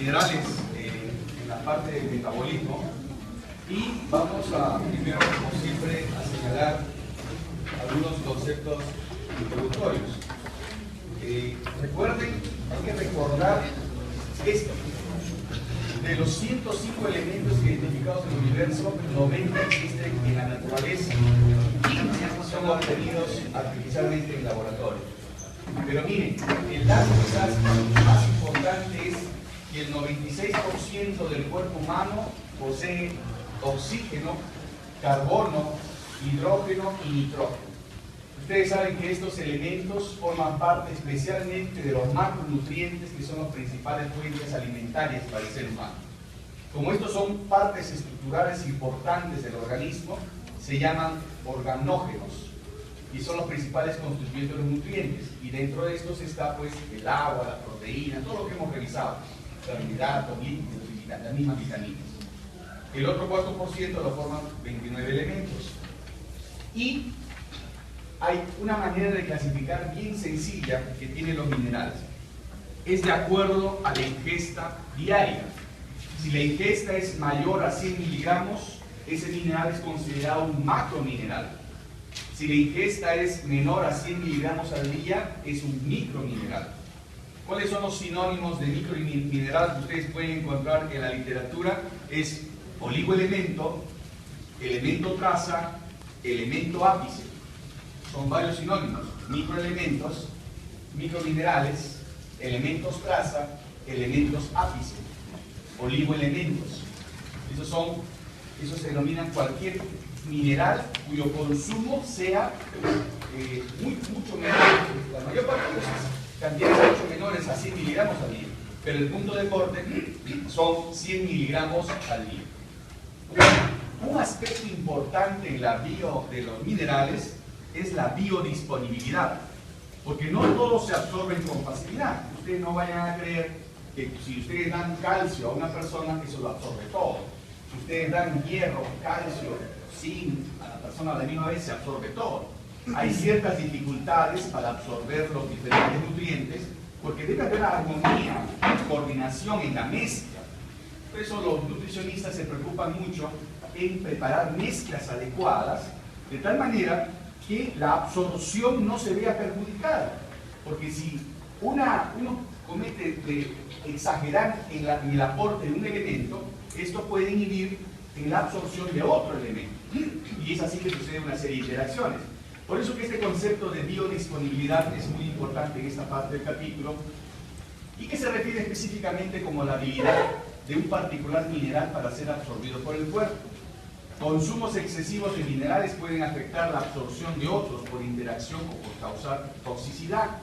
minerales en la parte del metabolismo y vamos a, primero, como siempre, a señalar algunos conceptos introductorios. Recuerden, hay que recordar esto. De los 105 elementos identificados en el universo, 90 existen en la naturaleza y son obtenidos artificialmente en laboratorio. Pero miren, el dato quizás más importante es que el 96% del cuerpo humano posee oxígeno, carbono, hidrógeno y nitrógeno. Ustedes saben que estos elementos forman parte especialmente de los macronutrientes, que son las principales fuentes alimentarias para el ser humano. Como estos son partes estructurales importantes del organismo, se llaman organógenos y son los principales constituyentes de los nutrientes. Y dentro de estos está pues el agua, la proteína, todo lo que hemos revisado, carbohidratos, lípidos y las mismas vitaminas. El otro 4% lo forman 29 elementos. Y hay una manera de clasificar bien sencilla que tienen los minerales. Es de acuerdo a la ingesta diaria. Si la ingesta es mayor a 100 miligramos, ese mineral es considerado un macromineral. Si la ingesta es menor a 100 miligramos al día, es un micromineral. ¿Cuáles son los sinónimos de micromineral que ustedes pueden encontrar en la literatura? Es oligoelemento, elemento traza, elemento ápice. Son varios sinónimos: microelementos, microminerales, elementos traza, elementos ápice, oligoelementos. Esos se denominan cualquier mineral cuyo consumo sea mucho menor. La mayor parte de las cantidades mucho menores a 100 miligramos al día, pero el punto de corte son 100 miligramos al día. Un aspecto importante en la bio de los minerales es la biodisponibilidad, porque no todos se absorben con facilidad. Ustedes no vayan a creer que si ustedes dan calcio a una persona, eso lo absorbe todo. Si ustedes dan hierro, calcio, zinc a la persona a la misma vez, se absorbe todo. Hay ciertas dificultades para absorber los diferentes nutrientes, porque debe haber armonía, coordinación en la mezcla. Por eso los nutricionistas se preocupan mucho en preparar mezclas adecuadas, de tal manera que la absorción no se vea perjudicada. Porque si uno comete de exagerar en el aporte de un elemento, esto puede inhibir en la absorción de otro elemento. Y es así que sucede una serie de interacciones. Por eso que este concepto de biodisponibilidad es muy importante en esta parte del capítulo, y que se refiere específicamente como la habilidad de un particular mineral para ser absorbido por el cuerpo. Consumos excesivos de minerales pueden afectar la absorción de otros por interacción o por causar toxicidad.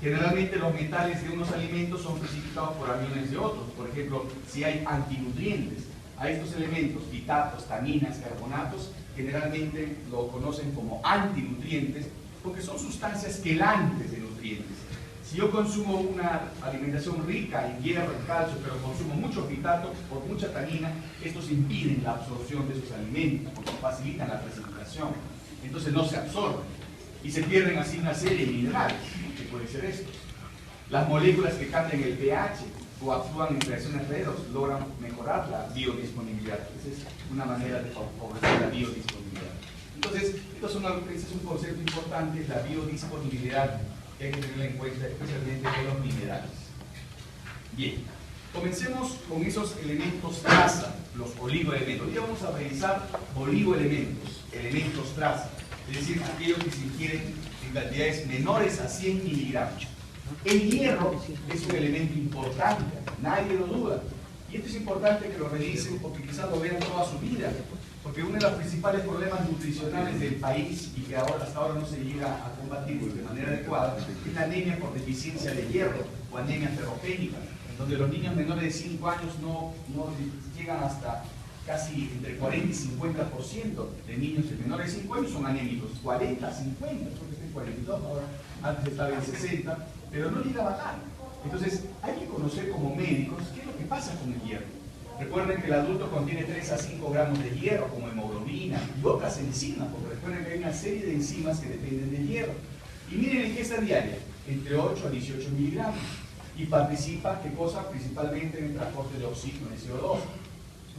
Generalmente los metales de unos alimentos son precipitados por aniones de otros. Por ejemplo, si hay antinutrientes a estos elementos, fitatos, taninas, carbonatos, generalmente lo conocen como antinutrientes porque son sustancias quelantes de nutrientes. Si yo consumo una alimentación rica en hierro, en calcio, pero consumo mucho fitato o mucha tanina, estos impiden la absorción de esos alimentos porque facilitan la precipitación. Entonces no se absorben y se pierden así una serie de minerales, que puede ser estos. Las moléculas que cambian el pH o actúan en reacciones redox logran mejorar la biodisponibilidad. Esa es una manera de favorecer la biodisponibilidad. Entonces, este es un concepto importante, la biodisponibilidad, que hay que tenerla en cuenta, especialmente de los minerales. Bien, comencemos con esos elementos traza, los oligoelementos. Hoy vamos a revisar oligoelementos, elementos traza, es decir, aquellos que se ingieren en cantidades menores a 100 miligramos. El hierro es un elemento importante, nadie lo duda. Y esto es importante que lo revisen porque quizás lo vean toda su vida. Porque uno de los principales problemas nutricionales del país y que hasta ahora no se llega a combatir de manera adecuada es la anemia por deficiencia de hierro o anemia ferropénica, donde los niños menores de 5 años no llegan hasta casi entre 40 y 50% de niños menores de 5 años son anémicos, 40, 50, creo que está en 42 ahora, antes estaba en 60, pero no llega a bajar. Entonces hay que conocer como médicos qué es lo que pasa con el hierro. Recuerden que el adulto contiene 3 a 5 gramos de hierro, como hemoglobina y otras enzimas, porque recuerden que hay una serie de enzimas que dependen del hierro. Y miren la ingesta diaria, entre 8 a 18 miligramos. y participa, ¿qué cosa? Principalmente en el transporte de oxígeno y CO2.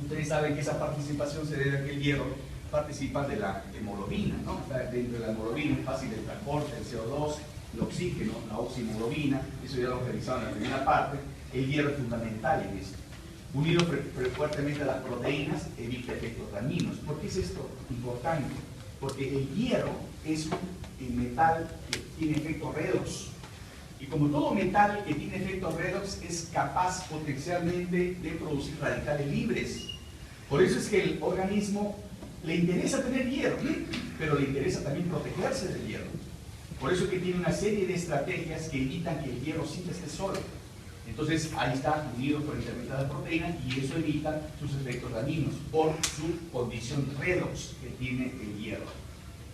Ustedes saben que esa participación se debe a que el hierro participa de la hemoglobina, ¿no? Está dentro de la hemoglobina, es fácil el transporte, el CO2, el oxígeno, la oxihemoglobina, eso ya lo revisamos en la primera parte. El hierro es fundamental en esto. Unido fuertemente a las proteínas, evita efectos dañinos. ¿Por qué es esto importante? Porque el hierro es un metal que tiene efecto redox. Y como todo metal que tiene efecto redox es capaz potencialmente de producir radicales libres. Por eso es que el organismo le interesa tener hierro, pero le interesa también protegerse del hierro. Por eso es que tiene una serie de estrategias que evitan que el hierro siempre esté solo. Entonces ahí está unido por intermedio de la proteína y eso evita sus efectos dañinos por su condición redox que tiene el hierro.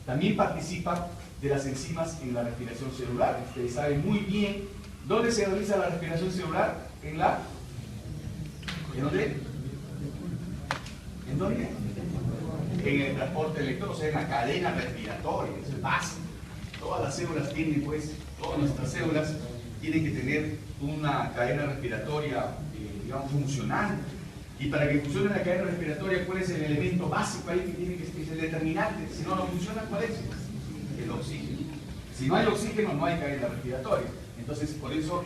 También participa de las enzimas en la respiración celular. Ustedes saben muy bien dónde se realiza la respiración celular. ¿En dónde? ¿En dónde? En el transporte de electrones, o sea, en la cadena respiratoria. Es el básico. Todas las células tienen, pues, todas nuestras células tienen que tener una cadena respiratoria, digamos, funcionante. Y para que funcione la cadena respiratoria, ¿cuál es el elemento básico ahí que tiene que ser el determinante? Si no funciona, ¿cuál es? El oxígeno. Si no hay oxígeno, no hay cadena respiratoria. Entonces, por eso,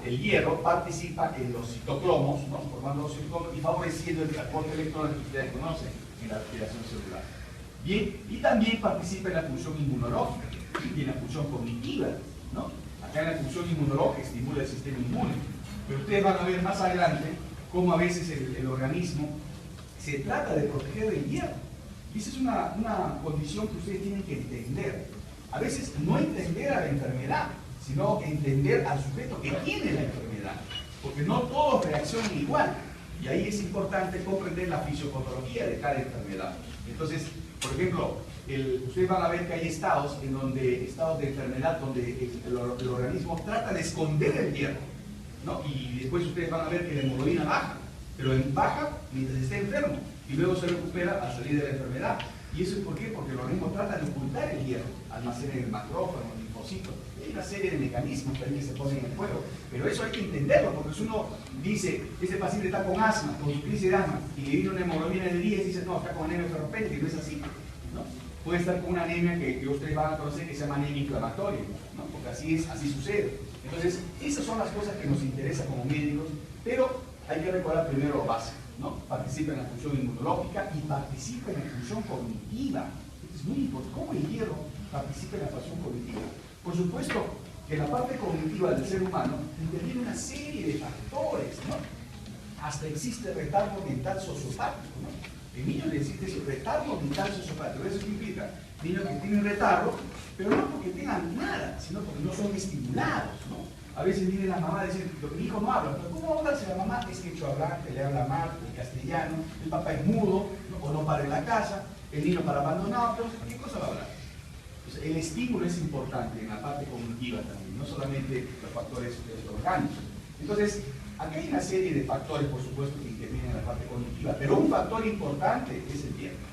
el hierro participa en los citocromos, ¿no? Formando los citocromos y favoreciendo el transporte de electrones que ustedes conocen en la respiración celular. Bien, y también participa en la función inmunológica y en la función cognitiva, ¿no? Acá en la función inmunológica estimula el sistema inmune. Pero ustedes van a ver más adelante cómo a veces el organismo se trata de proteger del hierro. Y esa es una condición que ustedes tienen que entender. A veces no entender a la enfermedad, sino entender al sujeto que tiene la enfermedad. Porque no todos reaccionan igual. Y ahí es importante comprender la fisiopatología de cada enfermedad. Entonces, por ejemplo, ustedes van a ver que hay estados de enfermedad donde el organismo trata de esconder el hierro, ¿no? Y después ustedes van a ver que la hemoglobina baja, pero baja mientras esté enfermo y luego se recupera al salir de la enfermedad. ¿Y eso es por qué? Porque el organismo trata de ocultar el hierro, almacena en el macrófago, en el linfocito. Hay una serie de mecanismos que se ponen en juego, pero eso hay que entenderlo, porque si uno dice, este paciente está con asma, con su crisis de asma, y le viene una hemoglobina de 10 y dice, no, está con anemia ferropénica, y no es así, ¿no? Puede estar con una anemia que ustedes van a conocer que se llama anemia inflamatoria, ¿no? Porque así sucede. Entonces, esas son las cosas que nos interesan como médicos, pero hay que recordar primero lo básico, ¿no? Participa en la función inmunológica y participa en la función cognitiva. Es muy importante. ¿Cómo el hierro participa en la función cognitiva? Por supuesto que la parte cognitiva del ser humano interviene una serie de factores, ¿no? Hasta existe retardo mental sociopático, ¿no? En niños le existe ese retardo mental sociopático. ¿Eso qué implica? Niños que tienen retardo, pero no porque tengan nada, sino porque no son estimulados, ¿no? A veces viene la mamá a decir, mi hijo no habla, pero ¿cómo habla si la mamá es quechohablante, le habla mal, el castellano, el papá es mudo, ¿no? O no para en la casa, el niño para abandonado, pero ¿qué cosa va a hablar? Pues el estímulo es importante en la parte cognitiva también, no solamente los factores orgánicos. Entonces, aquí hay una serie de factores, por supuesto, que intervienen en la parte cognitiva, pero un factor importante es el hierro.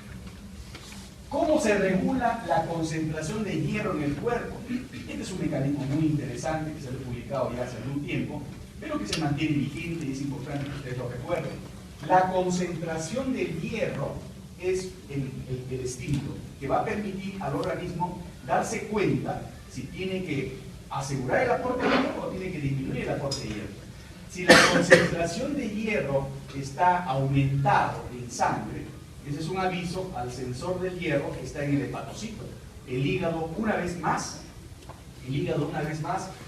¿Cómo se regula la concentración de hierro en el cuerpo? Este es un mecanismo muy interesante que se ha publicado ya hace algún tiempo, pero que se mantiene vigente y es importante que ustedes lo recuerden. La concentración del hierro es el estímulo que va a permitir al organismo darse cuenta si tiene que asegurar el aporte de hierro o tiene que disminuir el aporte de hierro. Si la concentración de hierro está aumentado en sangre, ese es un aviso al sensor del hierro que está en el hepatocito. El hígado una vez más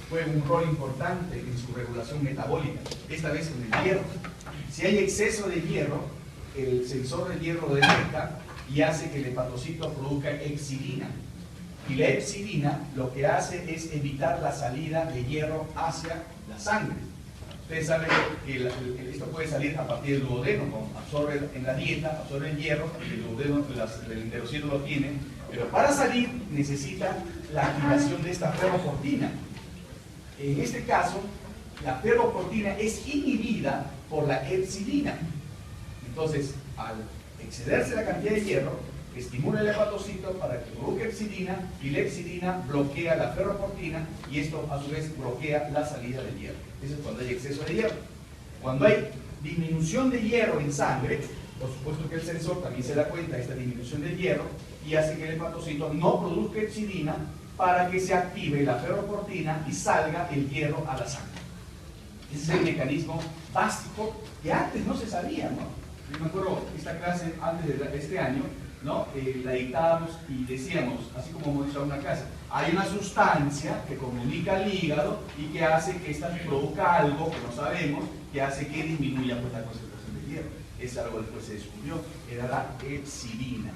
juega un rol importante en su regulación metabólica, esta vez con el hierro. Si hay exceso de hierro, el sensor del hierro lo detecta y hace que el hepatocito produzca epsilina. Y la epsilina lo que hace es evitar la salida de hierro hacia la sangre. Ustedes saben que esto puede salir a partir del duodeno, absorbe en la dieta, absorbe el hierro, el duodeno, el enterocito lo tiene, pero para salir necesita la activación de esta ferroportina. En este caso, la ferroportina es inhibida por la epsilina. Entonces, al excederse la cantidad de hierro, estimula el hepatocito para que produzca epsidina, y la epsidina bloquea la ferroportina, y esto a su vez bloquea la salida del hierro. Eso es cuando hay exceso de hierro. Cuando hay disminución de hierro en sangre, por supuesto que el sensor también se da cuenta de esta disminución del hierro y hace que el hepatocito no produzca epsidina para que se active la ferroportina y salga el hierro a la sangre. Ese es el mecanismo básico que antes no se sabía, ¿no? Yo me acuerdo, esta clase antes de este año, ¿no? La dictábamos y decíamos, así como hemos dicho en una clase, hay una sustancia que comunica al hígado y que hace que esta produzca algo que no sabemos, que hace que disminuya pues, la concentración de hierro. Es algo que después se descubrió, era la epsidina.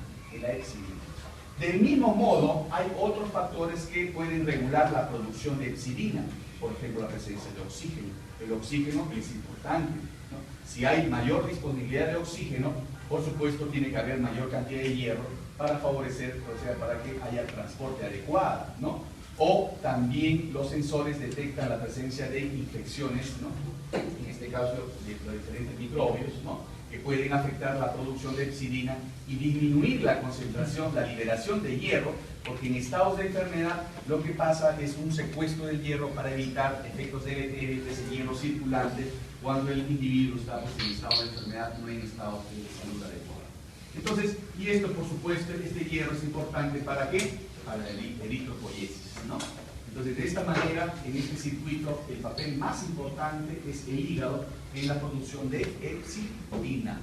Del mismo modo, hay otros factores que pueden regular la producción de epsidina, por ejemplo, la presencia de oxígeno. El oxígeno es importante, ¿no? Si hay mayor disponibilidad de oxígeno, por supuesto tiene que haber mayor cantidad de hierro para favorecer, o sea, para que haya transporte adecuado, ¿no? O también los sensores detectan la presencia de infecciones, ¿no? En este caso de los diferentes microbios, ¿no? Que pueden afectar la producción de epsidina y disminuir la concentración, la liberación de hierro, porque en estados de enfermedad lo que pasa es un secuestro del hierro para evitar efectos deleterios de ese hierro circulante cuando el individuo está pues, en estado de enfermedad, no en estado de salud adecuada. Entonces, y esto por supuesto, este hierro es importante ¿para qué? Para la eritropoiesis, ¿no? Entonces, de esta manera, en este circuito, el papel más importante es el hígado en la producción de epsidina.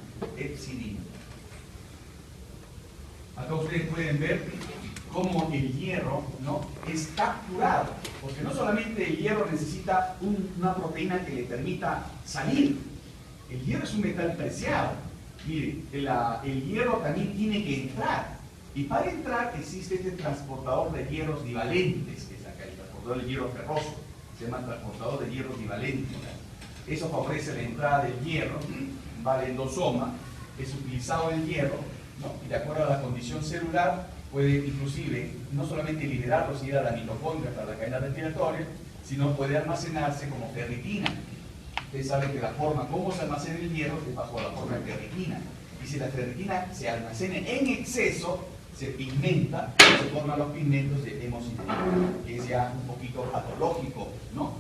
Acá ustedes pueden ver cómo el hierro, ¿no? Es capturado, porque no solamente el hierro necesita una proteína que le permita salir, el hierro es un metal preciado. Mire, el hierro también tiene que entrar, y para entrar existe este transportador de hierros divalentes, que es acá el transportador de hierro ferroso, se llama transportador de hierros divalentes. Eso favorece la entrada del hierro, va al endosoma, es utilizado el hierro, ¿no? Y de acuerdo a la condición celular, puede inclusive no solamente liberarlos y ir a la mitocondria para la cadena respiratoria, sino puede almacenarse como ferritina. Ustedes saben que la forma como se almacena el hierro es bajo la forma de ferritina. Y si la ferritina se almacena en exceso, se pigmenta, se forman los pigmentos de hemosiderina, que es ya un poquito patológico, ¿no?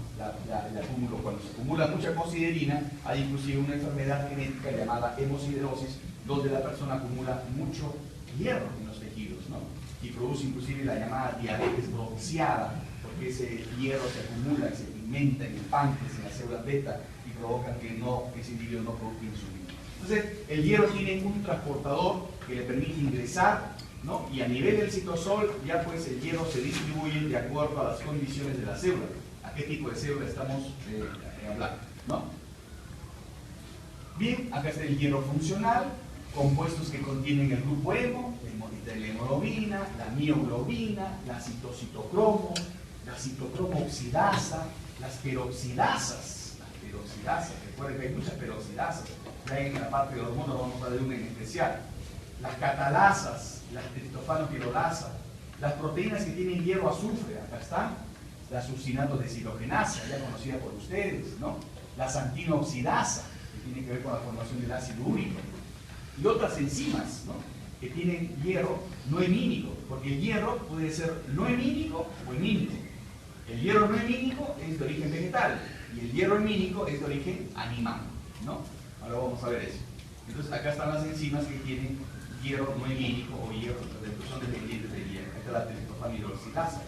Cuando se acumula mucha hemosiderina, hay inclusive una enfermedad genética llamada hemosiderosis, donde la persona acumula mucho hierro en los tejidos, ¿no? Y produce inclusive la llamada diabetes bronceada, porque ese hierro se acumula y se pigmenta en el páncreas, en las células beta, y provoca que ese individuo no produzca insulina. Entonces, el hierro tiene un transportador que le permite ingresar, ¿no? Y a nivel del citosol, ya pues el hierro se distribuye de acuerdo a las condiciones de la célula. ¿A qué tipo de célula estamos hablando? ¿No? Bien, acá está el hierro funcional, compuestos que contienen el grupo hemo, la hemoglobina, la mioglobina, la citocromo, la citocromo oxidasa, las peroxidasas, recuerden que hay muchas peroxidasas, ya en la parte de hormonas vamos a ver una en especial, las catalasas, las triptofano-pirolasa, las proteínas que tienen hierro azufre, acá están, la succinato deshidrogenasa, ya conocida por ustedes, ¿no? La xantino-oxidasa, que tiene que ver con la formación del ácido úrico, y otras enzimas, ¿no? Que tienen hierro no hemínico, porque el hierro puede ser no hemínico o hemínico. El hierro no hemínico es de origen vegetal, y el hierro hemínico es de origen animal, ¿no? Ahora vamos a ver eso. Entonces acá están las enzimas que tienen hierro no hemínico o hierro, que son dependientes del hierro. Acá está la triptofano-hidroxilasa.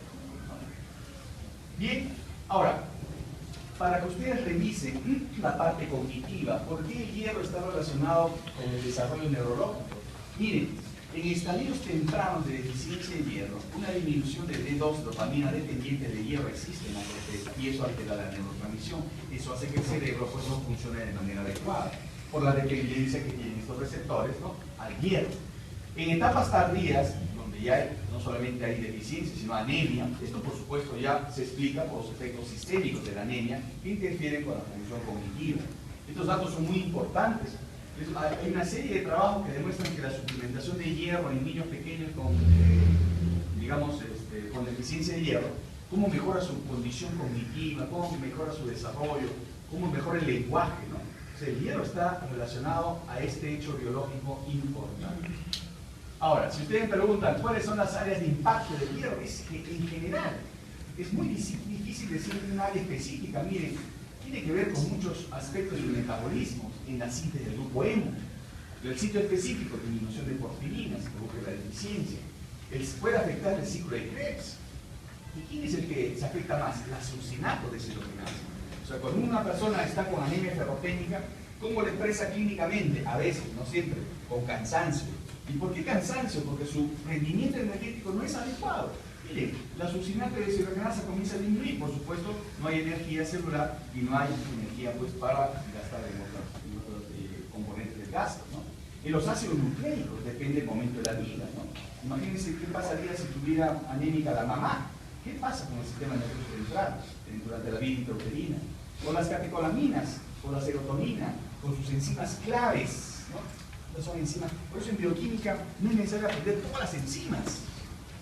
Bien, ahora, para que ustedes revisen la parte cognitiva, ¿por qué el hierro está relacionado con el desarrollo neurológico? Miren, en estadios tempranos de deficiencia de hierro, una disminución de D2, dopamina dependiente de hierro, existe en la corteza, y eso altera la neurotransmisión. Eso hace que el cerebro pues, no funcione de manera adecuada, por la dependencia que tienen estos receptores, ¿no? Al hierro. En etapas tardías, donde ya no solamente hay deficiencia, sino anemia, esto por supuesto ya se explica por los efectos sistémicos de la anemia que interfieren con la función cognitiva. Estos datos son muy importantes. Hay una serie de trabajos que demuestran que la suplementación de hierro en niños pequeños con, con deficiencia de hierro, cómo mejora su condición cognitiva, cómo mejora su desarrollo, cómo mejora el lenguaje, ¿no? O sea, el hierro está relacionado a este hecho biológico importante. Ahora, si ustedes me preguntan cuáles son las áreas de impacto del hierro, es que en general es muy difícil decir un área específica. Miren, tiene que ver con muchos aspectos del metabolismo en la síntesis del grupo hemo. El sitio específico, disminución de porfirinas, que provoca la deficiencia. Puede afectar el ciclo de Krebs. ¿Y quién es el que se afecta más? La succinato deshidrogenasa. O sea, cuando una persona está con anemia ferropénica, ¿cómo le expresa clínicamente? A veces, no siempre, con cansancio. ¿Y por qué cansancio? Porque su rendimiento energético no es adecuado. Miren, la succinato deshidrogenasa comienza a disminuir, por supuesto, no hay energía celular y no hay energía pues, para gastar en otros componentes del gasto, ¿no? Y los ácidos nucleicos depende del momento de la vida, ¿no? Imagínense qué pasaría si tuviera anémica la mamá. ¿Qué pasa con el sistema nervioso central durante la vida intrauterina? Con las catecolaminas, con la serotonina, con sus enzimas claves, ¿no? No son enzimas. Por eso en bioquímica no es necesario aprender todas las enzimas,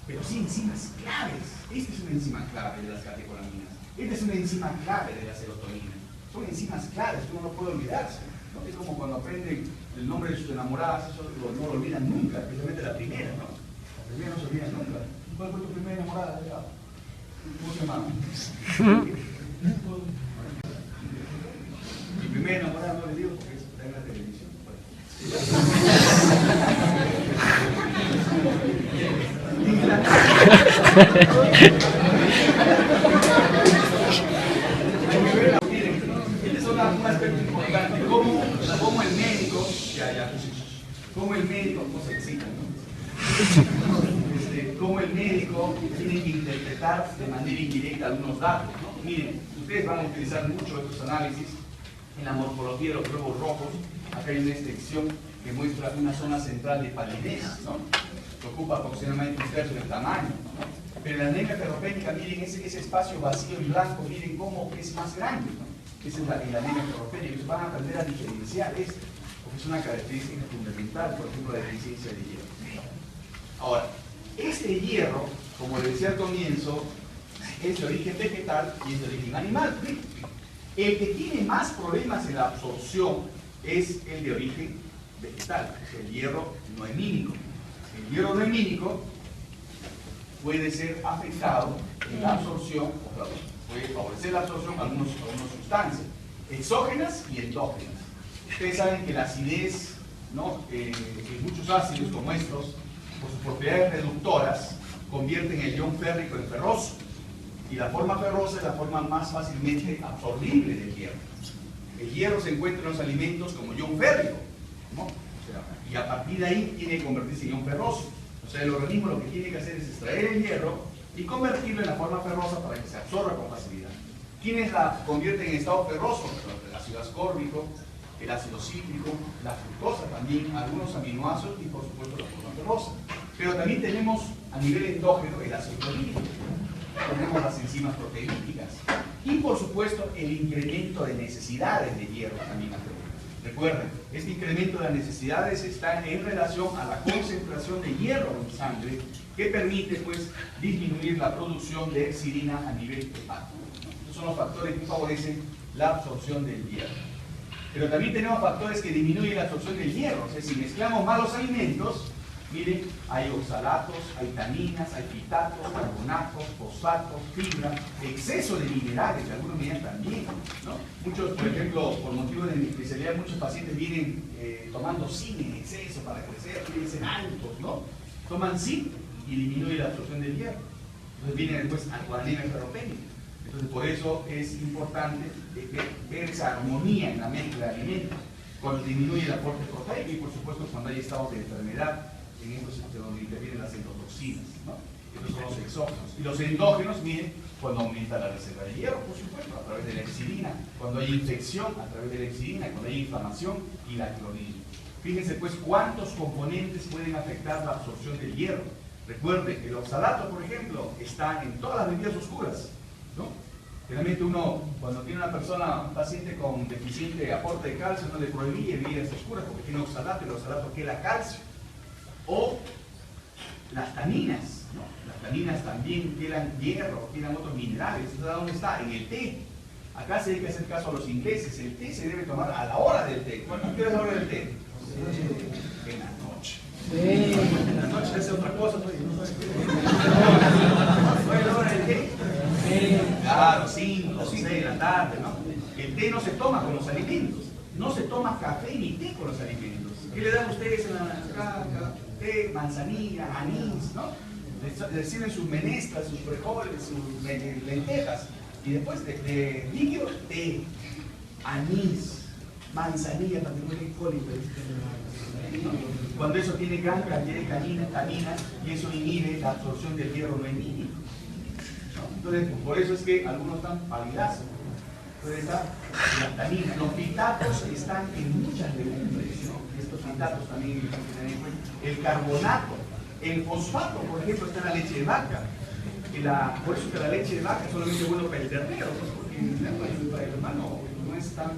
pero sí enzimas claves. Esta es una enzima clave de las catecolaminas. Esta es una enzima clave de la serotonina. Son enzimas claves que uno no puede olvidarse, ¿no? Es como cuando aprenden el nombre de sus enamoradas, eso no lo olvidan nunca, especialmente la primera, ¿no? La primera no se olvida nunca. ¿Cuál fue tu primera enamorada? ¿Cómo se llamaba? Mi primera enamorada no le digo porque está en la televisión. Este es un aspecto importante. Cómo el médico, cómo el médico, no se excita, ¿no? Cómo el médico tiene que interpretar de manera indirecta algunos datos, ¿no? Miren, ustedes van a utilizar mucho estos análisis en la morfología de los globos rojos. Acá hay una extensión que muestra una zona central de palidez, ¿no? Que ocupa aproximadamente un tercio del tamaño, ¿no? Pero en la anemia ferropénica, miren ese espacio vacío en blanco, miren cómo es más grande, ¿no? Esa es la anemia ferropénica. Entonces van a aprender a diferenciar esto, porque es una característica fundamental, por ejemplo, la deficiencia de hierro. Ahora, este hierro, como les decía al comienzo, es de origen vegetal y es de origen animal. El que tiene más problemas en la absorción es el de origen vegetal, el hierro no hemínico. El hierro no hemínico puede ser afectado en la absorción, o sea, puede favorecer la absorción a algunas sustancias, exógenas y endógenas. Ustedes saben que la acidez, ¿no? Muchos ácidos como estos, por sus propiedades reductoras, convierten el ion férrico en ferroso. Y la forma ferrosa es la forma más fácilmente absorbible del hierro. El hierro se encuentra en los alimentos como ion férrico, ¿no? O sea, y a partir de ahí tiene que convertirse en ion ferroso. O sea, el organismo lo que tiene que hacer es extraer el hierro y convertirlo en la forma ferrosa para que se absorba con facilidad. ¿Quiénes la convierten en estado ferroso? El ácido ascórbico, el ácido cítrico, la fructosa también, algunos aminoácidos y por supuesto la forma ferrosa. Pero también tenemos a nivel endógeno el ácido clorhídrico, tenemos las enzimas proteínicas y por supuesto el incremento de necesidades de hierro también afecta. Recuerden, este incremento de las necesidades está en relación a la concentración de hierro en sangre que permite pues disminuir la producción de exidina a nivel hepático. Estos son los factores que favorecen la absorción del hierro. Pero también tenemos factores que disminuyen la absorción del hierro. O sea, si mezclamos malos alimentos, miren, hay oxalatos, hay taninas, hay fitatos, carbonatos, fosfatos, fibra, exceso de minerales, de algunos minerales también, ¿no? Muchos, por ejemplo, por motivo de mi especialidad, muchos pacientes vienen tomando zinc en exceso para crecer, quieren ser altos, ¿no? Toman zinc y disminuye la absorción del hierro. Entonces vienen después a la anemia ferropénica. Entonces, por eso es importante ver esa armonía en la mezcla de alimentos, cuando disminuye el aporte proteico y, por supuesto, cuando hay estados de enfermedad, en estos donde intervienen las endotoxinas, ¿no? Estos son los exógenos. Y los endógenos, miren, cuando aumenta la reserva de hierro, por supuesto, a través de la exidina, cuando hay infección, a través de la exidina, cuando hay inflamación y la clorhídrico. Fíjense, pues, cuántos componentes pueden afectar la absorción del hierro. Recuerden, el oxalato, por ejemplo, está en todas las bebidas oscuras, ¿no? Generalmente uno, cuando tiene una persona, un paciente con deficiente aporte de calcio, no le prohibía bebidas oscuras porque tiene oxalato y el oxalato queda calcio. O las taninas, ¿no? Las taninas también quedan hierro, quedan otros minerales. ¿Entonces dónde está? En el té. Acá se debe hacer caso a los ingleses. El té se debe tomar a la hora del té. ¿Cuánto es la hora del té? En la noche. noche. En la noche hace otra cosa, ¿no? ¿Cuál es la hora del té? Claro, 5, 6 de la tarde, ¿no? El té no se toma con los alimentos. No se toma café ni té con los alimentos. ¿Qué le dan ustedes en la caca? Té, manzanilla, anís, ¿no? Les sirven sus menestras, sus frijoles, sus lentejas. Y después de líquido, té, anís, manzanilla, para que no le cólico. Cuando eso tiene gran cantidad de tanina y eso inhibe la absorción del hierro no inhibe. Entonces, por eso es que algunos están palidazos. Entonces está la tanina. Los fitatos están en muchas legumbres, ¿no? Estos fitatos también hay que tener en cuenta. El carbonato, el fosfato, por ejemplo, está en la leche de vaca. Por eso que la leche de vaca es solamente bueno para el ternero, ¿no? Porque para el humano no es tan,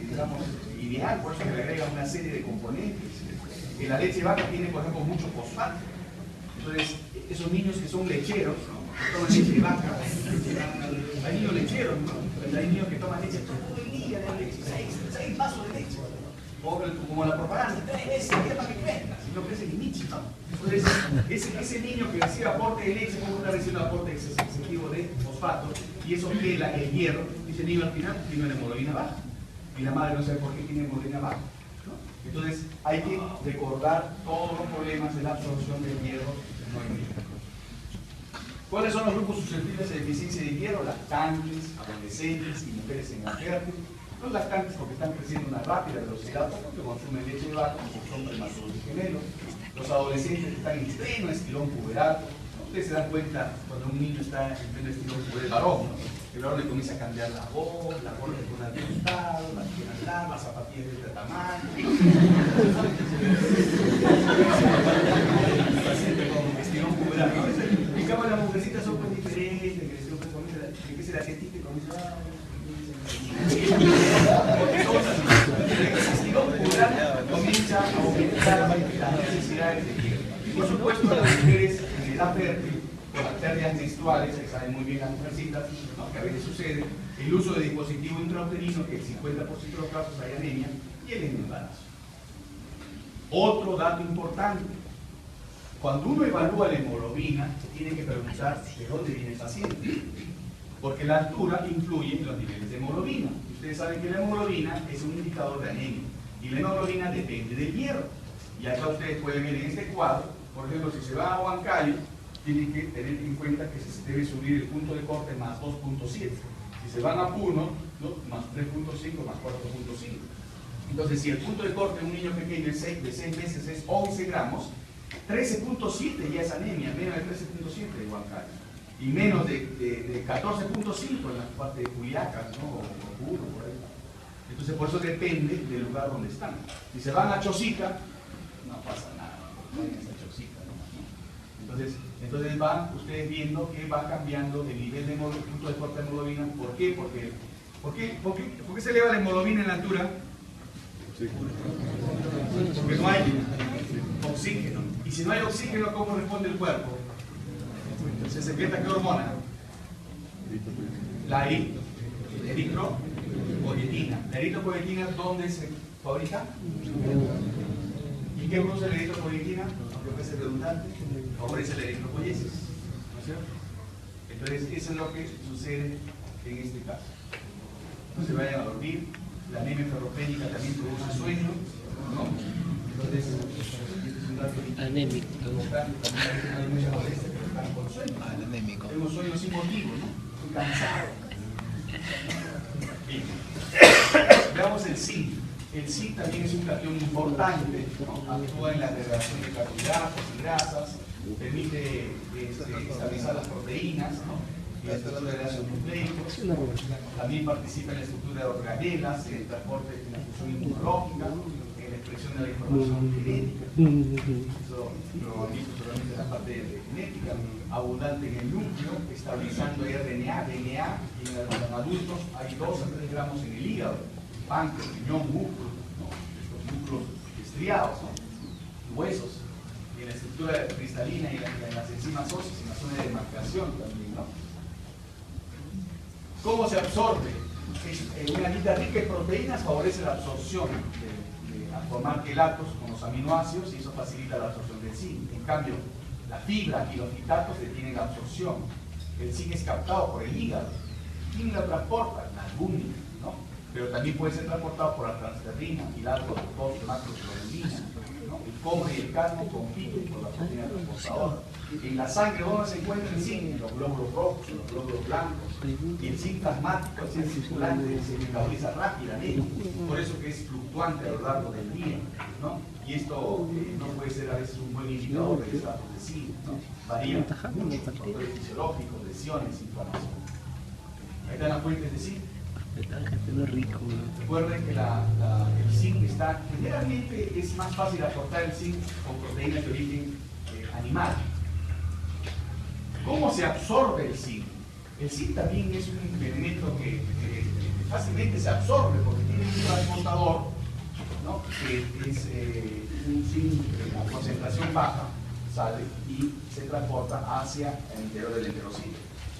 digamos, ideal, por eso que le agrega una serie de componentes. La leche de vaca tiene, por ejemplo, mucho fosfato. Entonces, esos niños que son lecheros, ¿no? Que toman leche de vaca, hay niños lecheros, ¿no? Hay niños que toman leche todo el día, de leche, 6 vasos de leche. O como la propaganda, 3 veces al día para que crezca, si no crece ni michi, ¿no? Entonces, ese niño que recibe aporte de leche, ¿cómo está recibiendo aporte excesivo de fosfato? Y eso pela el hierro, y ese niño al final tiene una hemoglobina baja. Y la madre no sabe por qué tiene hemoglobina baja. Entonces hay que recordar todos los problemas de la absorción del hierro no hídrico. ¿Cuáles son los grupos susceptibles de deficiencia de hierro? Lactantes, adolescentes y mujeres en edad fértil. Los lactantes porque están creciendo a una rápida velocidad, porque consumen leche de vaca, porque son prematuros de gemelo. Los adolescentes que están en pleno estirón puberal. Ustedes se dan cuenta cuando un niño está en pleno estirón puberal, varón, ¿no? El varón le comienza a cambiar la voz, la gorra le pone al costado, las piernas largas, zapatillas de este tamaño. Estirón puberal, ¿no? En cambio las mujercitas son pues diferentes, que se la científica y comienza comienza a aumentar las necesidades de hierro. Por supuesto, las mujeres en edad fértil, con las pérdidas menstruales, que saben muy bien las mujercitas, ¿no? Que a veces sucede, el uso de dispositivo intrauterino, que el 50% de los casos hay anemia, y el embarazo. Otro dato importante, cuando uno evalúa la hemoglobina, se tiene que preguntar de dónde viene el paciente. Porque la altura influye en los niveles de hemoglobina. Ustedes saben que la hemoglobina es un indicador de anemia. Y la hemoglobina depende del hierro. Y acá ustedes pueden ver en este cuadro, por ejemplo, si se va a Huancayo, tienen que tener en cuenta que se debe subir el punto de corte más 2.7. Si se van a Puno, ¿no? Más 3.5 más 4.5. Entonces, si el punto de corte de un niño pequeño de 6 meses es 11 gramos, 13.7 ya es anemia, menos de 13.7 de Huancayo. Y menos de 14.5 en la parte de Juliaca, ¿no? O Puno, por ahí. Entonces, por eso depende del lugar donde están. Si se van a Chosica, no pasa nada, no vayan a Chosica, ¿no? Entonces van ustedes viendo que va cambiando el nivel de punto de corte de hemoglobina. ¿Por qué? ¿Por qué se eleva la hemoglobina en la altura? Porque no hay oxígeno. Y si no hay oxígeno, ¿cómo responde el cuerpo? Se secreta ¿qué hormona? La eritropoyetina. ¿La eritropoyetina dónde se fabrica? ¿Y qué produce la eritropoyetina? Aunque fuese redundante, favorece la eritropoyesis, ¿no es cierto? Entonces, eso es lo que sucede en este caso. No se vayan a dormir. La anemia ferropénica también produce sueño, ¿no? Entonces, este es un dato anémico. También hay mucha molestia, pero están con sueño. Anémico. Tenemos sueño sin motivo, ¿no? Estoy cansado. Bien. Veamos el zinc. El zinc también es un catión importante, ¿no? Actúa en la degradación de carbohidratos y grasas, permite estabilizar las proteínas, ¿no? Y la estructura de ácidos nucleicos, también participa en la estructura de organelas, en el transporte, en la función inmunológica, en la expresión de la información genética. Eso lo han visto solamente en la parte de genética, abundante en el núcleo, estabilizando RNA, DNA, y en los adultos hay 2 a 3 gramos en el hígado, páncreas, riñón, músculo, ¿no? Estos músculos estriados, ¿no? Huesos, y en la estructura cristalina y en las enzimas óseas, en la zona de demarcación también, ¿no? ¿Cómo se absorbe? Una dieta rica en proteínas favorece la absorción de formar quelatos con los aminoácidos y eso facilita la absorción del zinc. En cambio, la fibra y los fitatos detienen la absorción. El zinc es captado por el hígado. ¿Quién lo transporta? La albúmina, ¿no? Pero también puede ser transportado por la transferrina y la macroglobulina, ¿no? El cobre y el cadmio compiten por la proteína transportadora. En la sangre, ¿dónde se encuentra el zinc? En los glóbulos rojos, en los glóbulos blancos. Y el zinc plasmático es el circulante, se metaboliza rápidamente. Por eso que es fluctuante a lo largo del día, ¿no? Y esto no puede ser a veces un buen indicador de estatus de zinc, ¿no? Varía mucho, factores fisiológicos, lesiones, inflamación. Ahí están las fuentes de zinc. Recuerden que el zinc está, generalmente es más fácil aportar el zinc con proteínas de origen animal. ¿Cómo se absorbe el zinc? El zinc también es un elemento que fácilmente se absorbe porque tiene un transportador, ¿no? Que es un zinc a concentración baja, sale y se transporta hacia el interior del enterocito.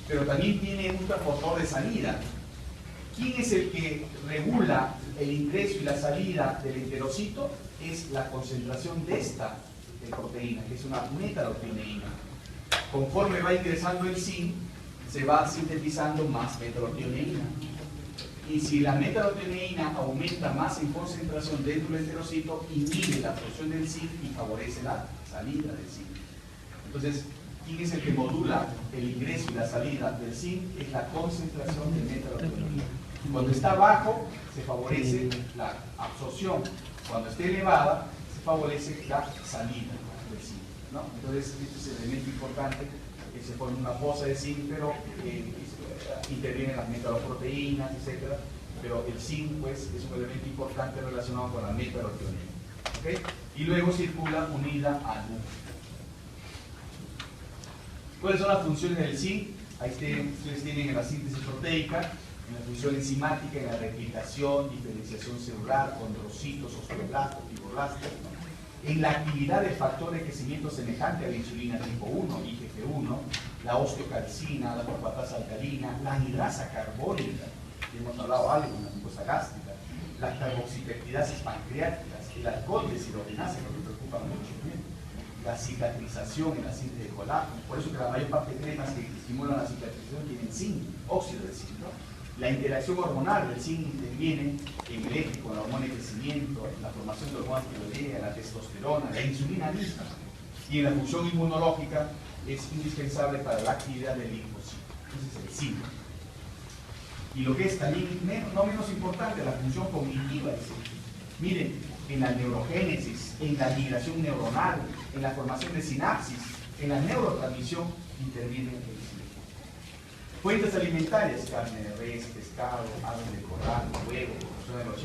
Pero también tiene un transportador de salida. ¿Quién es el que regula el ingreso y la salida del enterocito? Es la concentración de esta proteína, que es una metaloctioneína. Conforme va ingresando el zinc, se va sintetizando más metaloctioneína. Y si la metaloctioneína aumenta más en concentración dentro del enterocito, inhibe la absorción del zinc y favorece la salida del zinc. Entonces, ¿quién es el que modula el ingreso y la salida del zinc? Es la concentración de metaloctioneína. Cuando está bajo, se favorece la absorción. Cuando esté elevada, se favorece la salida del zinc, ¿no? Entonces, este es el elemento importante, que se pone una fosa de zinc, pero intervienen las metaloproteínas, etc. Pero el zinc, pues, es un elemento importante relacionado con la metaloctioneína, ¿okay? Y luego circula unida al núcleo. ¿Cuáles son las funciones del zinc? Ahí ustedes tienen en la síntesis proteica, en la función enzimática, en la replicación, diferenciación celular, condrocitos, osteoblastos, fibroblastos, ¿no? En la actividad de factor de crecimiento semejante a la insulina tipo 1, IGF-1, la osteocalcina, la fosfatasa alcalina, la anhidrasa carbónica, que hemos hablado algo en la mucosa gástrica, las carboxipeptidases pancreáticas, el alcohol de deshidrogenasa, que nos preocupa mucho, ¿bien? La cicatrización en la síntesis de colágeno, por eso que la mayor parte de cremas que estimulan la cicatrización tienen zinc, óxido de zinc, ¿no? La interacción hormonal del zinc interviene en el eje con la hormona de crecimiento, en la formación de hormonas tiroidea, la testosterona, la insulina misma. Y en la función inmunológica es indispensable para la actividad del linfocito. Entonces el zinc. Y lo que es también no menos importante, la función cognitiva del zinc. Miren, en la neurogénesis, en la migración neuronal, en la formación de sinapsis, en la neurotransmisión interviene el zinc. Fuentes alimentarias, carne de res, pescado, aves de corral, huevo, son el 80%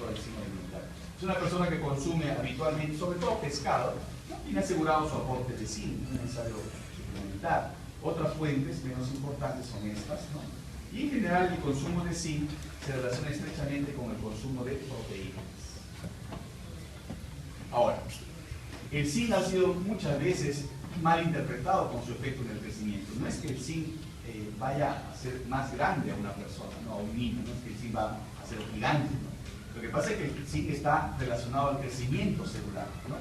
del zinc alimentario. Es una persona que consume habitualmente, sobre todo pescado, ¿no? Tiene asegurado su aporte de zinc, no es necesario suplementar. Otras fuentes menos importantes son estas, ¿no? Y en general el consumo de zinc se relaciona estrechamente con el consumo de proteínas. Ahora, el zinc ha sido muchas veces mal interpretado con su efecto en el crecimiento. No es que el zinc vaya a ser más grande a una persona, ¿no? A un niño, no es que el zinc va a ser gigante, ¿no? Lo que pasa es que el zinc está relacionado al crecimiento celular, ¿no?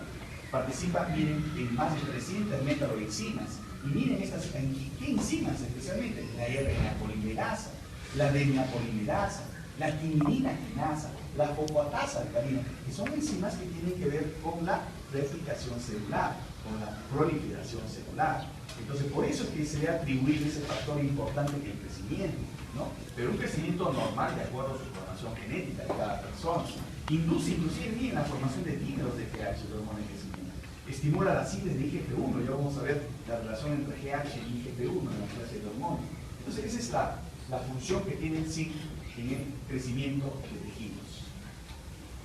Participa, miren, en más de 300 metaloenzimas. Y miren ¿qué enzimas especialmente? La RNA polimerasa, la DNA polimerasa, la timidina quinasa, la fosfatasa alcalina, que son enzimas que tienen que ver con la replicación celular, con la proliferación celular. Entonces, por eso es que se le atribuye ese factor importante que el crecimiento, ¿no? Pero un crecimiento normal de acuerdo a su formación genética de cada persona. Induce inclusive bien la formación de dímeros de GH, de hormona de crecimiento. Estimula la síntesis de IGF-1, ya vamos a ver la relación entre GH y IGF-1 en la clase de hormonas. Entonces, esa es la función que tiene el zinc en el crecimiento de tejidos.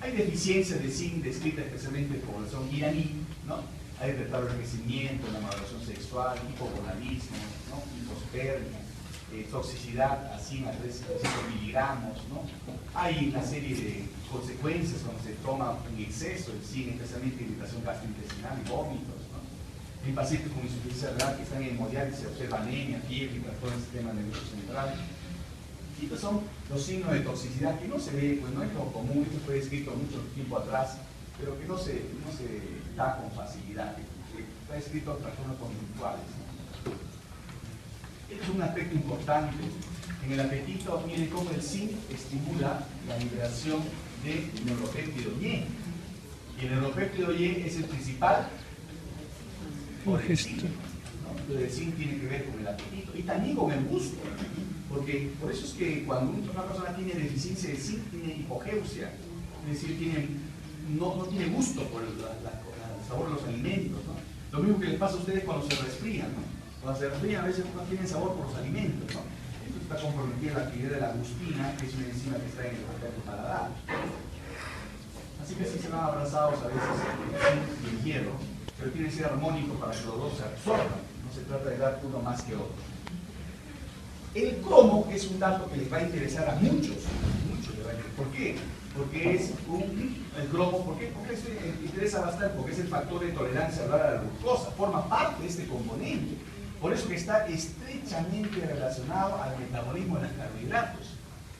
Hay deficiencias de zinc descritas especialmente en población iraní, ¿no? Hay retardo de crecimiento, la maduración sexual, hipogonadismo, ¿no? Hipospermia, toxicidad a 100 a 300 miligramos, ¿no? Hay una serie de consecuencias cuando se toma en exceso el zinc, especialmente irritación gastrointestinal y vómitos, ¿no? En pacientes con insuficiencia renal que están en hemodiálisis se observa anemia, fiebre, trastorno del sistema nervioso central. Y estos son los signos de toxicidad que no se ve, pues no es lo común, esto fue escrito mucho tiempo atrás, pero que no se da con facilidad, que está escrito a personas conductuales, ¿no? Este es un aspecto importante. En el apetito, miren cómo el zinc estimula la liberación de neuropéptido Y. Y el neuropéptido Y es el principal por el zinc, ¿no? Entonces el zinc tiene que ver con el apetito y también con el gusto, porque por eso es que cuando una persona tiene deficiencia de zinc, tiene hipogeusia, es decir, no tiene gusto por el sabor de los alimentos, ¿no? Lo mismo que les pasa a ustedes cuando se resfrían, ¿no? Cuando se resfrían a veces no tienen sabor por los alimentos, ¿no? Esto está comprometida la actividad de la gustina, que es una enzima que está en el reperto paladar. Así que sí se van abrazados a veces el zinc y el hierro, pero tiene que ser armónico para que los dos se absorban. No se trata de dar uno más que otro. El cromo es un dato que les va a interesar a muchos. ¿Por qué? Porque es el cromo, ¿por qué se interesa bastante? Porque es el factor de tolerancia a la glucosa, forma parte de este componente. Por eso que está estrechamente relacionado al metabolismo de los carbohidratos.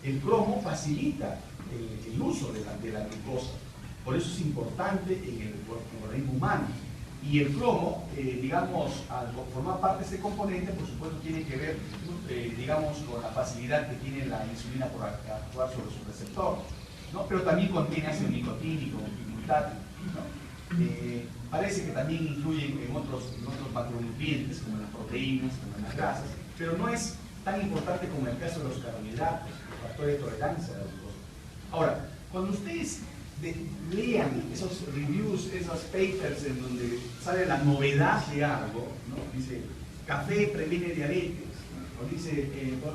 El cromo facilita el uso de la glucosa. Por eso es importante en el organismo humano. Y el cromo, digamos, al formar parte de este componente, por supuesto, tiene que ver, digamos, con la facilidad que tiene la insulina por actuar sobre su receptor, ¿no? Pero también contiene ácido nicotínico, glutatión, ¿no? Parece que también influyen en otros macronutrientes, como las proteínas, como las grasas, pero no es tan importante como en el caso de los carbohidratos, el factor de tolerancia a la glucosa. Ahora, cuando ustedes lean esos reviews, esos papers en donde sale la novedad de algo, ¿no? Dice, café previene diabetes, ¿no? O dice,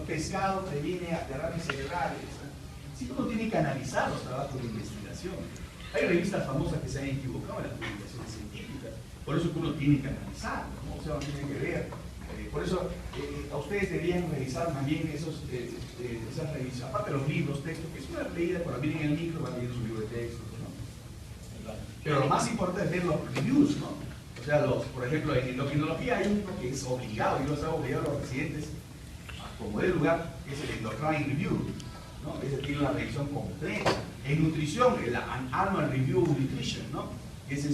pescado previene derrames cerebrales, ¿no? Si uno tiene que analizar los trabajos de investigación. Hay revistas famosas que se han equivocado en las publicaciones científicas, por eso que uno tiene que analizar, ¿no? O sea, uno tiene que ver. Por eso a ustedes deberían revisar más bien esas revisiones, aparte de los libros, textos, que es una leída cuando vienen en el micro, van leyendo su libro de textos, ¿no? Pero lo más importante es ver los reviews, ¿no? O sea, por ejemplo, en endocrinología hay uno que es obligado, y los hago obligar a los residentes, como de lugar, que es el Endocrine Review, ¿no? Ese tiene una revisión completa. En nutrición, el Annual Review Nutrition, ¿no? Ese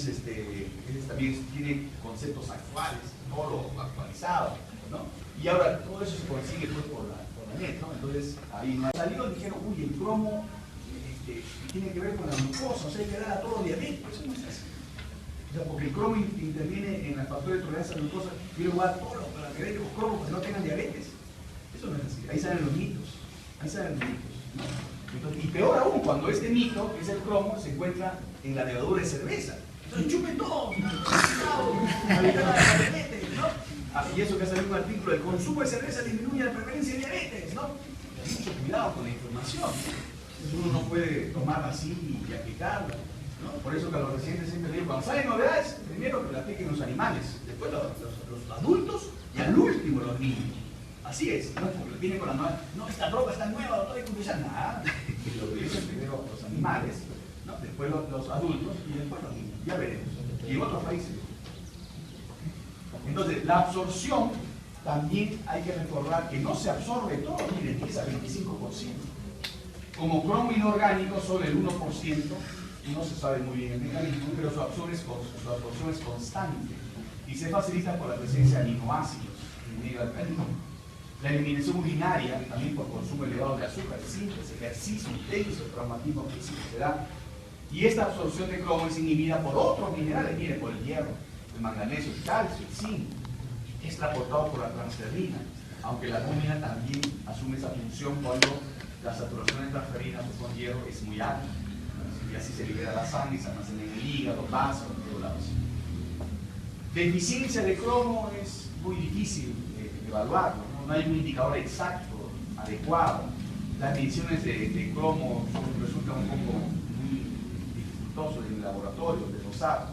también tiene conceptos actuales, todo lo actualizado, ¿no? Y ahora todo eso se consigue pues, por la net, ¿no? Entonces, ahí salieron y dijeron, uy, el cromo tiene que ver con la glucosa, o sea, hay que dar a todo diabetes, eso no es así. O sea, porque el cromo interviene en el factor de tolerancia a la glucosa, quiere jugar todos los diabéticos cromos que no tengan diabetes. Eso no es así, ahí salen los mitos, ¿no? Entonces, y peor aún, cuando este mito, que es el cromo, se encuentra en la levadura de cerveza. Entonces chupen todos, ¿no? Y eso que ha salido un artículo, el consumo de cerveza disminuye la prevalencia de diabetes, ¿no? Mucho cuidado con la información. Entonces uno no puede tomarla así y aplicarla, ¿no? Por eso que a los residentes siempre digo, cuando salen novedades, primero que la apliquen los animales, después los adultos y al último los niños. Así es, ¿no? Porque vienen con la nueva, no, esta droga está nueva, doctor, hay que utilizar nada. Y lo utilizan primero los animales, ¿no? Después los adultos y después los niños. Ya veremos. Y en otros países. Entonces, la absorción también hay que recordar que no se absorbe todo, miren, 10 a 25%. Como cromo inorgánico, solo el 1%, no se sabe muy bien el mecanismo, pero su absorción es constante y se facilita por la presencia de aminoácidos en medio alcalino. La eliminación urinaria, también por consumo elevado de azúcar, simples, ejercicio intenso, traumatismo físico, se da. Y esta absorción de cromo es inhibida por otros minerales, miren, por el hierro, el manganeso, el calcio, el zinc. Es transportado por la transferrina, aunque la albúmina también asume esa función cuando la saturación de transferina con hierro es muy alta. Y así se libera la sangre y se almacena en el hígado, vasos, en todos lados. Deficiencia de cromo es muy difícil evaluarlo, ¿no? No hay un indicador exacto, adecuado. Las mediciones de cromo resultan un poco muy dificultosos en el laboratorio, de dosar.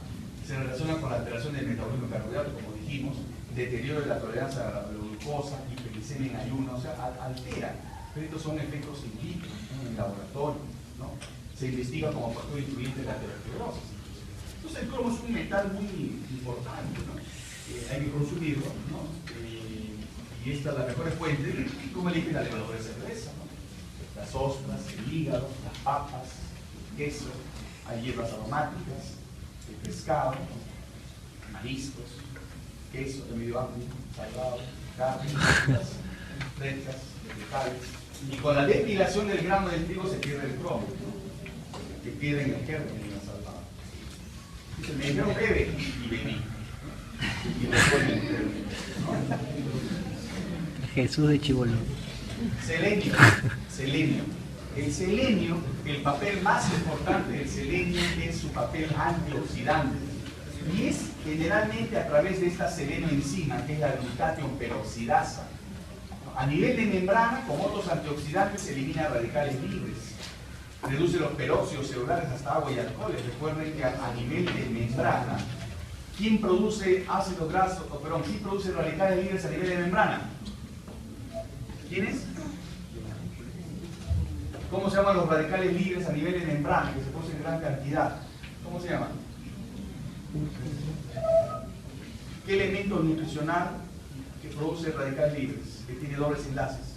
Se relaciona con la alteración del metabolismo de carbohidratos, como dijimos, deterioro de la tolerancia a la glucosa, hiperglicemia en ayuno, o sea, altera. Pero estos son efectos in vitro, ¿no? En el laboratorio, ¿no? Se investiga como factor influyente de la aterosclerosis. Entonces el cromo es un metal muy importante, ¿no? Hay que consumirlo, ¿no? Y esta es la mejor fuente, como elige la levadura de cerveza, ¿no? Las ostras, el hígado, las papas, el queso, hay hierbas aromáticas, el pescado, mariscos, queso de medio amplio, salgado, carne, frutas frescas, vegetales. Y con la destilación del grano del trigo se pierde el cromo, que queda en el germen en la salvada. Dice, me dijeron bebe y bebí. Y después me enteré, ¿no? Jesús de Chibolo. Selenio. Selenio. El selenio, el papel más importante del selenio es su papel antioxidante. Y es generalmente a través de esta selenoenzima, que es la glutatión peroxidasa. A nivel de membrana, con otros antioxidantes, se elimina radicales libres. Reduce los peróxidos celulares hasta agua y alcoholes. Recuerden que a nivel de membrana, ¿quién produce ácidos grasos? ¿Quién produce radicales libres a nivel de membrana? ¿Quién es? ¿Cómo se llaman los radicales libres a nivel de membrana, que se producen en gran cantidad? ¿Cómo se llaman? ¿Qué elemento nutricional que produce radicales libres, que tiene dobles enlaces?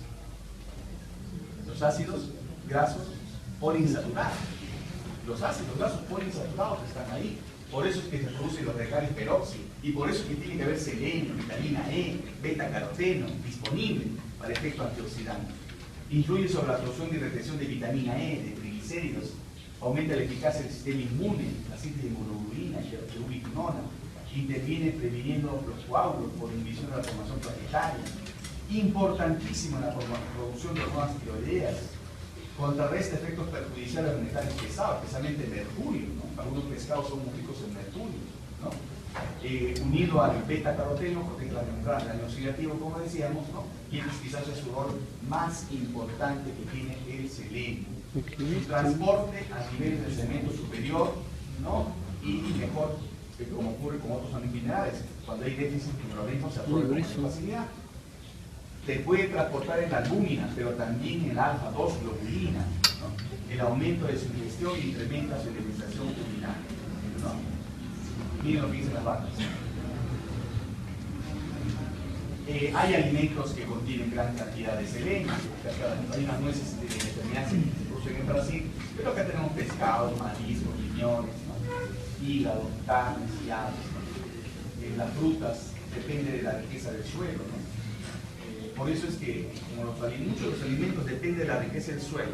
Los ácidos grasos poliinsaturados. Los ácidos grasos poliinsaturados están ahí. Por eso es que se producen los radicales peróxidos. Y por eso es que tiene que haber selenio, vitamina E, beta-caroteno disponible para efecto antioxidante. Influye sobre la absorción y retención de vitamina E, de triglicéridos, aumenta la eficacia del sistema inmune, la síntesis de hemoglobina y de ubiquinona, interviene previniendo los coágulos por inhibición de la formación plaquetaria, importantísimo en la producción de hormonas tiroideas, contrarresta efectos perjudiciales de los metales pesados, especialmente mercurio, ¿no? Algunos pescados son muy ricos en mercurio, ¿no? Unido al beta-caroteno, porque es la membrana, el daño oxidativo, como decíamos, ¿no? Y quizás es su rol más importante que tiene el selenio. Su transporte a nivel del cemento superior, ¿no? Y mejor, como ocurre con otros minerales, cuando hay déficit de mineralismo se absorbe con facilidad. Se puede transportar en la albúmina, pero también en la alfa-2 globulina, ¿no? El aumento de su ingestión incrementa su alimentación urinaria, ¿no? Miren lo que dicen las vacas. Hay alimentos que contienen gran cantidad de selenio. Hay unas nueces determinadas que se producen en Brasil, pero acá tenemos pescados, mariscos, riñones, ¿no? Hígado, carnes y aves, ¿no? Las frutas, depende de la riqueza del suelo, ¿no? Por eso es que como muchos de los alimentos dependen de la riqueza del suelo.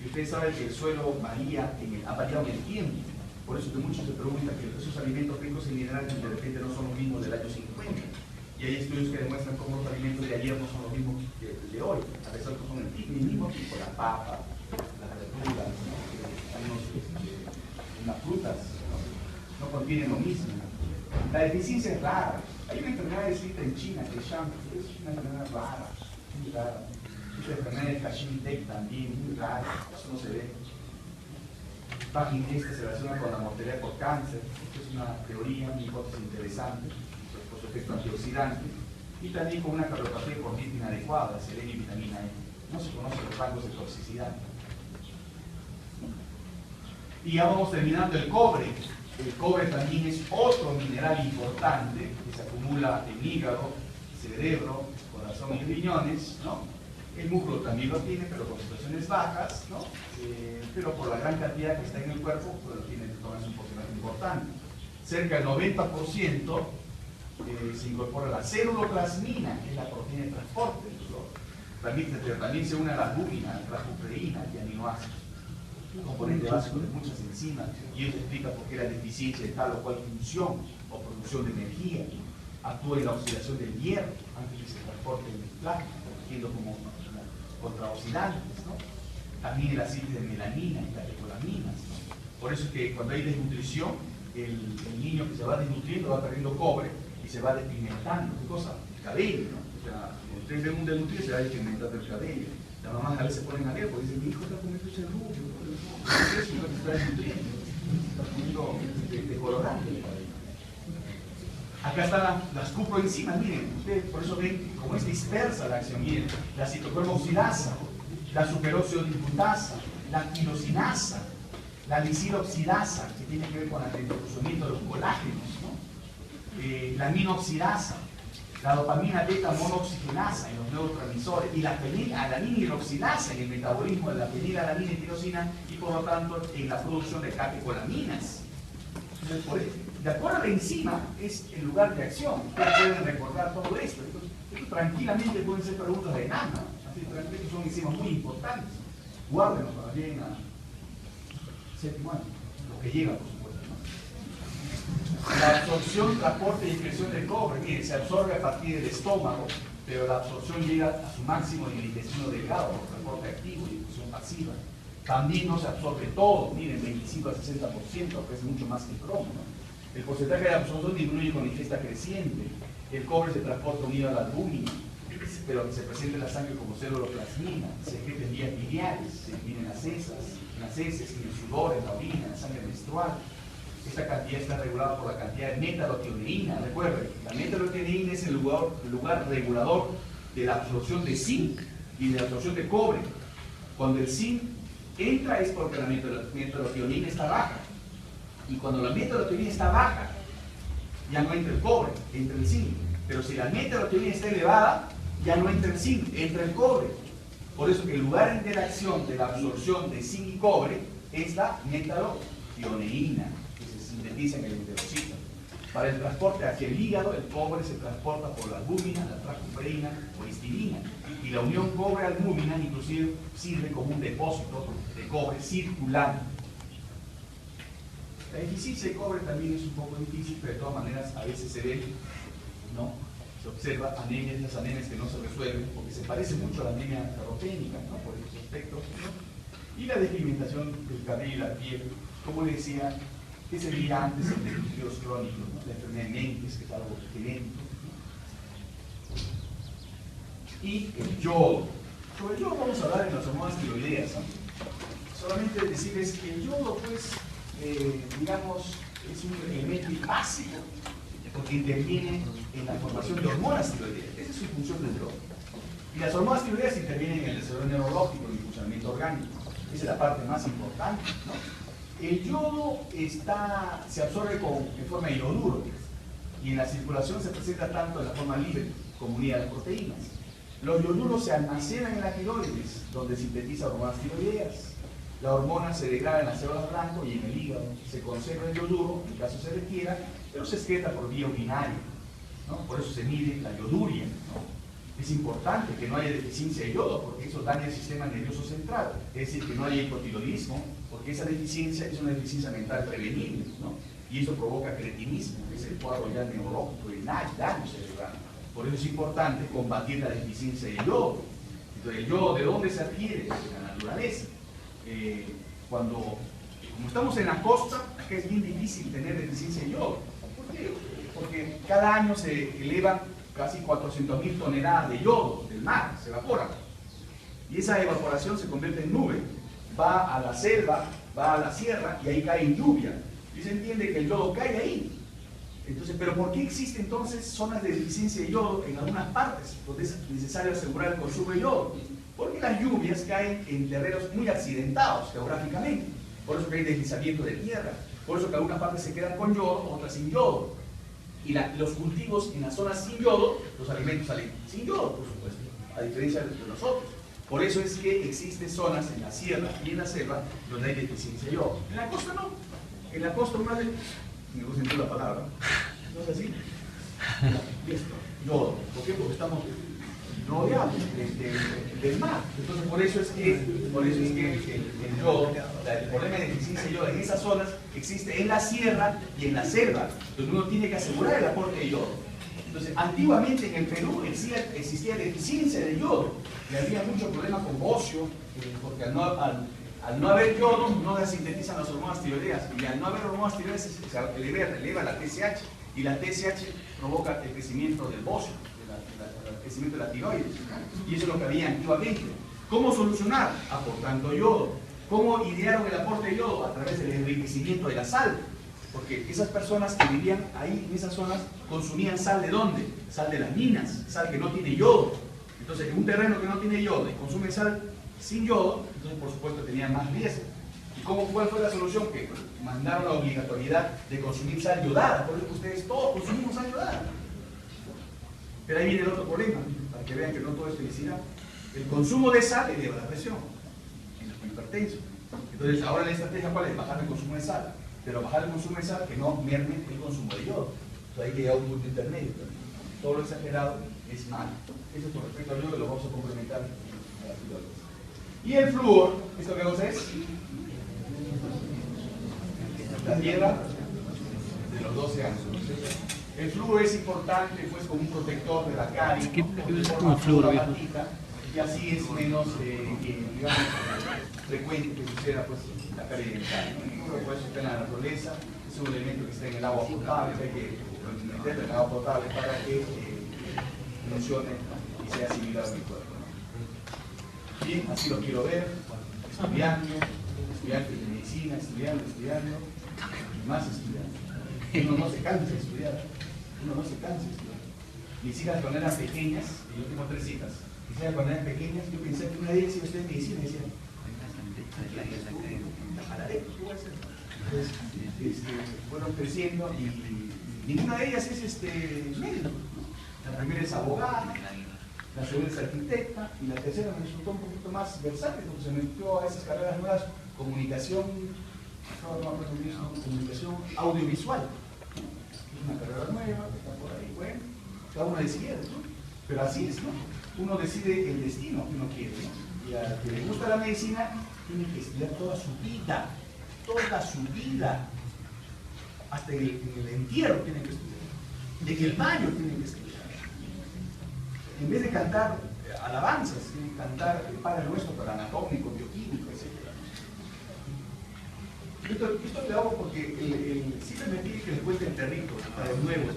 Y ustedes saben que el suelo varía ha variado en el tiempo. Por eso que muchos se preguntan que esos alimentos ricos en minerales de repente no son los mismos del año 50. Y hay estudios que demuestran cómo los alimentos de ayer no son los mismos que de hoy. A pesar que son el mismo tipo, la papa, las verduras, ¿no? Unas frutas, no contienen lo mismo. La deficiencia es rara. Hay una enfermedad descrita en China que es una enfermedad rara, muy rara. Esta enfermedad de Hashimoto también, muy rara, eso no se ve. Baja ingesta se relaciona con la mortalidad por cáncer. Esto es una teoría, una hipótesis interesante por su efecto antioxidante. Y también con una cardiopatía por dieta inadecuada, selenio y vitamina E. No se conocen los rangos de toxicidad. Y ya vamos terminando el cobre. El cobre también es otro mineral importante que se acumula en hígado, cerebro, corazón y riñones, ¿no? El músculo también lo tiene, pero con concentraciones bajas, ¿no? Pero por la gran cantidad que está en el cuerpo, pues lo tiene de todas un porcentaje importante. Cerca del 90% se incorpora la ceruloplasmina, que es la proteína de transporte del dolor. También se une a la albúmina, la proteína y aminoácidos. Un componente básico de muchas enzimas, y eso explica por qué la deficiencia de tal o cual función o producción de energía actúa en la oxidación del hierro antes de que se transporte en el plasma, protegiendo como contraoxidantes, ¿no? También en la síntesis de melanina y catecolaminas, ¿no? Por eso es que cuando hay desnutrición, el niño que se va desnutriendo va perdiendo cobre y se va despigmentando. ¿Qué cosa? El cabello, ¿no? O sea, cuando ustedes ven un desnutrido se va despigmentando el cabello. Las mamás a veces se ponen a leer porque dicen, mi hijo está comiendo ese rubio. Eso es lo que está desnutriendo, está poniendo de colorante el cabello. Acá están las cuproenzimas, miren, ustedes por eso ven cómo es dispersa la acción, miren, la citocromoxidasa, la superóxido dismutasa, la tirosinasa, la lisiloxidasa, que tiene que ver con el descomposición de los colágenos, ¿no? La aminoxidasa, la dopamina beta monooxigenasa en los neurotransmisores y la fenilalanina hidroxilasa en el metabolismo de la fenilalanina y tirosina y por lo tanto en la producción de catecolaminas. Entonces, de acuerdo a la enzima es el lugar de acción. Ustedes pueden recordar todo esto. Esto tranquilamente pueden ser preguntas de nada. Así tranquilamente son enzimas muy importantes. Guárdenlos para bien a séptimo año, lo que llega por supuesto, ¿no? La absorción, transporte y excreción del cobre, mire, se absorbe a partir del estómago, pero la absorción llega a su máximo en el intestino delgado, por transporte activo y difusión pasiva. También no se absorbe todo, miren, 25 a 60%, que es mucho más que el cromo, ¿no? El porcentaje de absorción disminuye con ingesta creciente. El cobre se transporta unido a la albúmina, pero se presenta en la sangre como céluloplasmina, se secreta en vías biliares, se elimina en las heces, en el sudor, en la orina, en la sangre menstrual. Esta cantidad está regulada por la cantidad de metalotioneína. Recuerden, la metalotioneína es el lugar regulador de la absorción de zinc y de la absorción de cobre. Cuando el zinc entra es porque la metalotioneína está baja. Y cuando la metalotioneína está baja, ya no entra el cobre, entra el zinc. Pero si la metalotioneína está elevada, ya no entra el zinc, entra el cobre. Por eso que el lugar de interacción de la absorción de zinc y cobre es la metalotioneína, que se sintetiza en el enterocito. Para el transporte hacia el hígado, el cobre se transporta por la albúmina, la tracoferina o histidina. Y la unión cobre-albúmina inclusive sirve como un depósito de cobre circulante. La deficiencia de cobre también es un poco difícil, pero de todas maneras a veces se ve, ¿no? Se observa anemias, las anemias que no se resuelven, porque se parece mucho a la anemia ferropénica, ¿no? Por esos aspectos, ¿no? Y la despigmentación del cabello y la piel, como les decía, que se veía antes en desnutridos crónicos, ¿no? La enfermedad de Menkes, que es algo genético, ¿no? Y el yodo. Sobre el yodo vamos a hablar en las hormonas tiroideas, ¿no? Solamente decirles que el yodo, pues, digamos, es un elemento básico porque interviene en la formación de hormonas tiroideas. Esa es su función del yodo. Y las hormonas tiroideas intervienen en el desarrollo neurológico, en el funcionamiento orgánico. Esa es la parte más importante, ¿no? El yodo se absorbe en forma de iodur y en la circulación se presenta tanto en la forma libre como unida a las proteínas. Los ioduros se almacenan en la tiroides, donde sintetiza hormonas tiroideas. La hormona se degrada en las células blanco y en el hígado. Se conserva el yoduro, en caso se requiera, pero se excreta por vía urinaria, ¿no? Por eso se mide la yoduria, ¿no? Es importante que no haya deficiencia de yodo, porque eso daña el sistema nervioso central. Es decir, que no haya hipotiroidismo, porque esa deficiencia es una deficiencia mental prevenible, ¿no? Y eso provoca cretinismo, que es el cuadro ya neurológico y daño cerebral. Por eso es importante combatir la deficiencia de yodo. Entonces, ¿el yodo de dónde se adquiere? De la naturaleza. Como estamos en la costa, acá es bien difícil tener deficiencia de yodo. ¿Por qué? Porque cada año se elevan casi 400.000 toneladas de yodo del mar, se evapora. Y esa evaporación se convierte en nube. Va a la selva, va a la sierra y ahí cae en lluvia. Y se entiende que el yodo cae ahí. Entonces, ¿pero por qué existen entonces zonas de deficiencia de yodo en algunas partes donde es necesario asegurar el consumo de yodo? Porque las lluvias caen en terrenos muy accidentados geográficamente. Por eso que hay deslizamiento de tierra. Por eso que algunas partes se quedan con yodo, otras sin yodo. Y los cultivos en las zonas sin yodo, los alimentos salen sin yodo, por supuesto, a diferencia de nosotros. Por eso es que existen zonas en la sierra y en la selva donde hay deficiencia de yodo. En la costa no. En la costa una vez, me gusta entender la palabra, ¿no es así? Listo, yodo. ¿Por qué? Porque estamos rodeados del mar. Entonces por eso es que el yodo, el problema de deficiencia de yodo en esas zonas existe en la sierra y en la selva, donde uno tiene que asegurar el aporte de yodo. Entonces antiguamente en el Perú existía deficiencia de yodo y había mucho problema con bocio, porque al no haber yodo no se sintetizan las hormonas tiroideas, y al no haber hormonas tiroideas se eleva la TSH, y la TSH provoca el crecimiento del bocio, el crecimiento de la tiroides, y eso es lo que había antiguamente. ¿Cómo solucionar? Aportando yodo. ¿Cómo idearon el aporte de yodo? A través del enriquecimiento de la sal, porque esas personas que vivían ahí en esas zonas consumían sal ¿de dónde? Sal de las minas, sal que no tiene yodo. Entonces en un terreno que no tiene yodo y consume sal sin yodo, entonces por supuesto tenían más riesgo. ¿Y cuál fue la solución? Que mandaron la obligatoriedad de consumir sal yodada. Por eso ustedes todos consumimos sal yodada. Pero ahí viene el otro problema, para que vean que no todo es felicidad. El consumo de sal eleva la presión, es hipertenso. Entonces, ahora la estrategia, ¿cuál es? Bajar el consumo de sal. Pero bajar el consumo de sal que no merme el consumo de yodo. Entonces, hay que llegar a un punto intermedio. Todo lo exagerado es malo. Eso con respecto al yodo lo vamos a complementar a la fibrosis. Y el flúor, ¿esto qué cosa es? La tierra de los 12 años. El flúor es importante pues como un protector de la carie, y así es menos digamos, frecuente que suceda pues, la carie dental. El flúor puede estar en la naturaleza, es un elemento que está en el agua potable, hay que meterlo en el agua potable para que funcione y sea asimilado en el cuerpo. Bien, así lo quiero ver, estudiantes de medicina, estudiando, y más estudiando. Uno no se cansa de estudiar. Mis hijas cuando eran pequeñas, y yo tengo 3 hijas, mis hijas cuando eran pequeñas, yo pensé que una de ellas iba a estudiar medicina, y decían, la pararé, ¿qué voy a hacer? Entonces, fueron creciendo y ninguna de ellas es médico. La primera es abogada, la segunda es arquitecta, y la tercera me resultó un poquito más versátil, porque se metió a esas carreras nuevas, comunicación audiovisual. Es una carrera nueva, que está por ahí, bueno, cada uno decide, ¿no? Pero así es, ¿no? Uno decide el destino que uno quiere, ¿no? Y al que le gusta la medicina, tiene que estudiar toda su vida, hasta en el entierro tiene que estudiar, en el baño tiene que estudiar. En vez de cantar alabanzas, tiene que cantar el Padre Nuestro, para anatómico, bioquímico, etc. Esto te hago porque siempre me pide que les cuente el perrito, para el nuevo,